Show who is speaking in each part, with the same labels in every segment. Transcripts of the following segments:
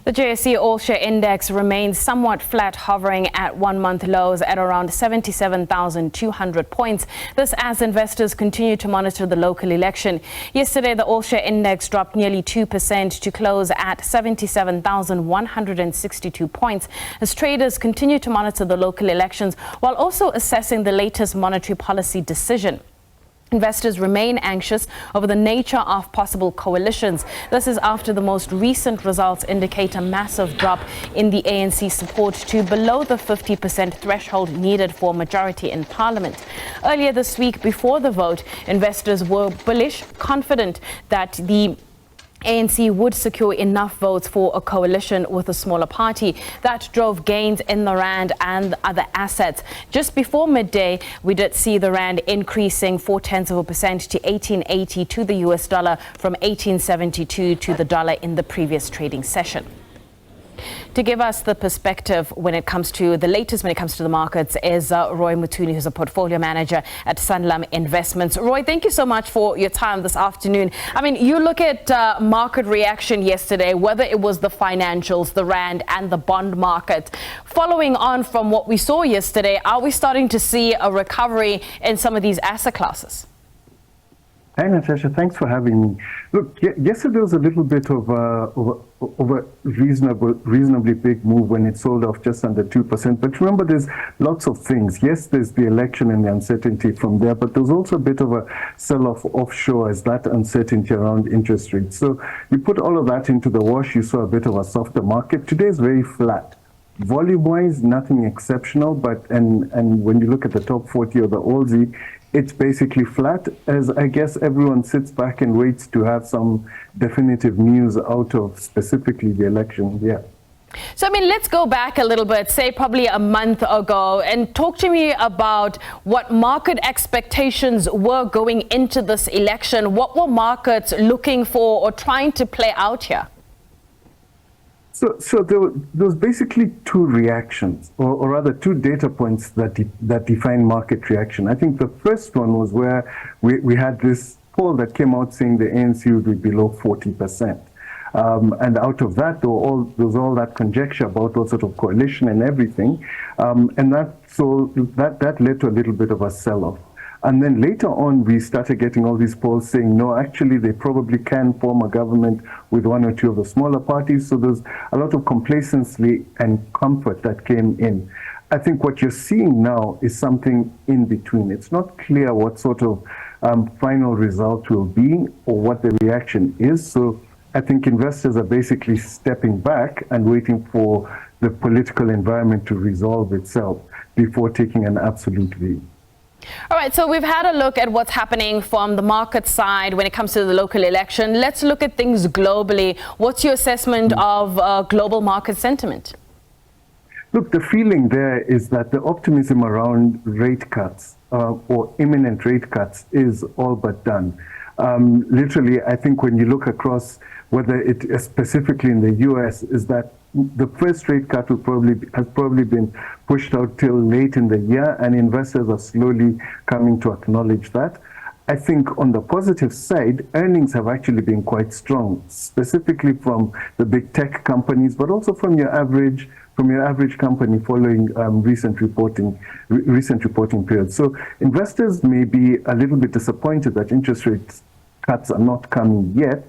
Speaker 1: The JSE All-Share Index remains somewhat flat, hovering at one-month lows at around 77,200 points. This as investors continue to monitor the local election. Yesterday, the All-Share Index dropped nearly 2% to close at 77,162 points as traders continue to monitor the local elections while also assessing the latest monetary policy decision. Investors remain anxious over the nature of possible coalitions. This is after the most recent results indicate a massive drop in the ANC support to below the 50% threshold needed for majority in parliament. Earlier this week, before the vote, investors were bullish, confident that the ANC would secure enough votes for a coalition with a smaller party. That drove gains in the rand and other assets. Just before midday, we did see the rand increasing 0.4% to 18.80 to the US dollar from 18.72 to the dollar in the previous trading session. To give us the perspective when it comes to the latest, when it comes to the markets, is Roy Mutuni, who's a portfolio manager at Sanlam Investments. Roy, thank you so much for your time this afternoon. I mean, you look at market reaction yesterday, whether it was the financials, the rand and the bond market. Following on from what we saw yesterday, are we starting to see a recovery in some of these asset classes?
Speaker 2: Hi, Natasha. Thanks for having me. Look, yesterday was a little bit of a reasonably big move when it sold off just under 2%. But remember, there's lots of things. Yes, there's the election and the uncertainty from there, but there's also a bit of a sell-off offshore as that uncertainty around interest rates. So you put all of that into the wash, you saw a bit of a softer market. Today is very flat. Volume-wise, nothing exceptional, but and when you look at the top 40 or the Aussie, it's basically flat as I guess everyone sits back and waits to have some definitive news out of specifically the election. Yeah.
Speaker 1: So, I mean, let's go back a little bit, say probably a month ago, and talk to me about what market expectations were going into this election. What were markets looking for or trying to play out here?
Speaker 2: So there was basically two reactions, or rather two data points that define market reaction. I think the first one was where we had this poll that came out saying the ANC would be below 40%. And out of that, there was all that conjecture about what sort of coalition and everything. And that led to a little bit of a sell-off. And then later on, we started getting all these polls saying, no, actually, they probably can form a government with one or two of the smaller parties. So there's a lot of complacency and comfort that came in. I think what you're seeing now is something in between. It's not clear what sort of final result will be or what the reaction is. So I think investors are basically stepping back and waiting for the political environment to resolve itself before taking an absolute view.
Speaker 1: All right, so we've had a look at what's happening from the market side when it comes to the local election. Let's look at things globally. What's your assessment of global market sentiment?
Speaker 2: Look, the feeling there is that the optimism around rate cuts or imminent rate cuts is all but done. Literally, I think when you look across, whether it is specifically in the US, is that the first rate cut has probably been pushed out till late in the year, and investors are slowly coming to acknowledge that. I think on the positive side, earnings have actually been quite strong, specifically from the big tech companies, but also from your average company following recent reporting periods. So investors may be a little bit disappointed that interest rate cuts are not coming yet,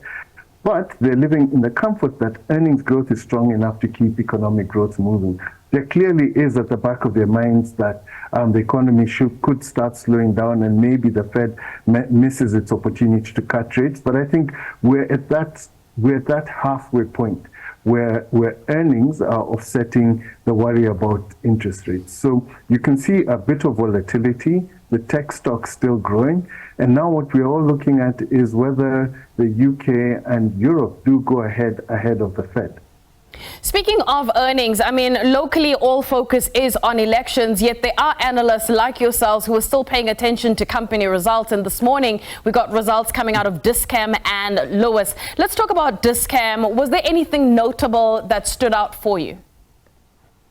Speaker 2: but they're living in the comfort that earnings growth is strong enough to keep economic growth moving. There clearly is at the back of their minds that the economy could start slowing down, and maybe the Fed misses its opportunity to cut rates. But I think we're at that halfway point where earnings are offsetting the worry about interest rates. So you can see a bit of volatility, the tech stocks still growing. And now what we're all looking at is whether the UK and Europe do go ahead of the Fed.
Speaker 1: Speaking of earnings, I mean, locally, all focus is on elections, yet there are analysts like yourselves who are still paying attention to company results. And this morning, we got results coming out of Dis-Chem and Lewis. Let's talk about Dis-Chem. Was there anything notable that stood out for you?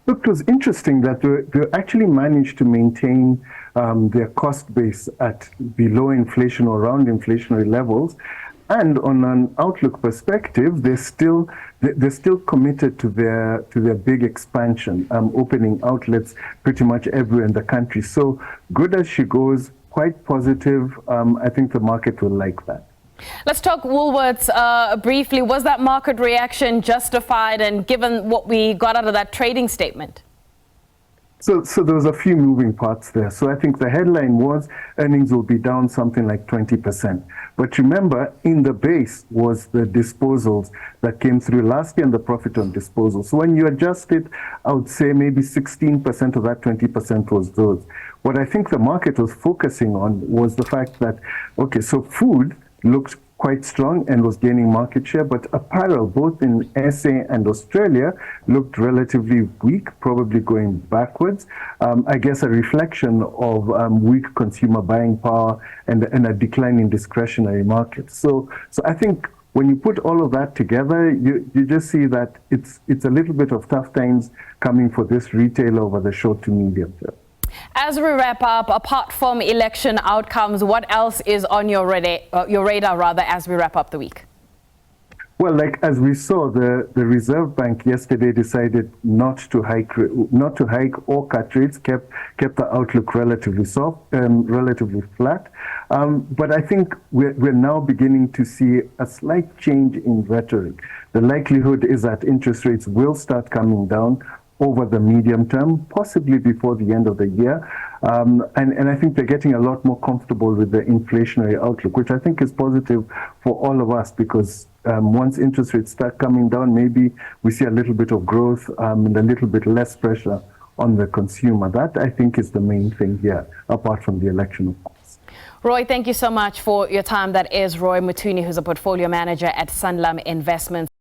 Speaker 2: Look, it was interesting that they actually managed to maintain their cost base at below inflation or around inflationary levels. And on an outlook perspective, they're still committed to their big expansion, opening outlets pretty much everywhere in the country. So good as she goes, quite positive. I think the market will like that.
Speaker 1: Let's talk Woolworths briefly. Was that market reaction justified, and given what we got out of that trading statement?
Speaker 2: So there was a few moving parts there. So I think the headline was earnings will be down something like 20%. But remember, in the base was the disposals that came through last year and the profit on disposals. So when you adjust it, I would say maybe 16% of that 20% was those. What I think the market was focusing on was the fact that, okay, so food looked quite strong and was gaining market share, but apparel, both in SA and Australia, looked relatively weak, probably going backwards. I guess a reflection of weak consumer buying power and a decline in discretionary markets. So I think when you put all of that together, you just see that it's a little bit of tough times coming for this retailer over the short to medium term.
Speaker 1: As we wrap up, apart from election outcomes, what else is on your radar as we wrap up the week?
Speaker 2: Well, like as we saw, the Reserve Bank yesterday decided not to hike or cut rates, kept the outlook relatively soft, relatively flat. But I think we're now beginning to see a slight change in rhetoric. The likelihood is that interest rates will start coming down over the medium term, possibly before the end of the year. And I think they're getting a lot more comfortable with the inflationary outlook, which I think is positive for all of us, because once interest rates start coming down, maybe we see a little bit of growth and a little bit less pressure on the consumer. That, I think, is the main thing here, apart from the election, of course.
Speaker 1: Roy, thank you so much for your time. That is Roy Mutuni, who's a portfolio manager at Sanlam Investments.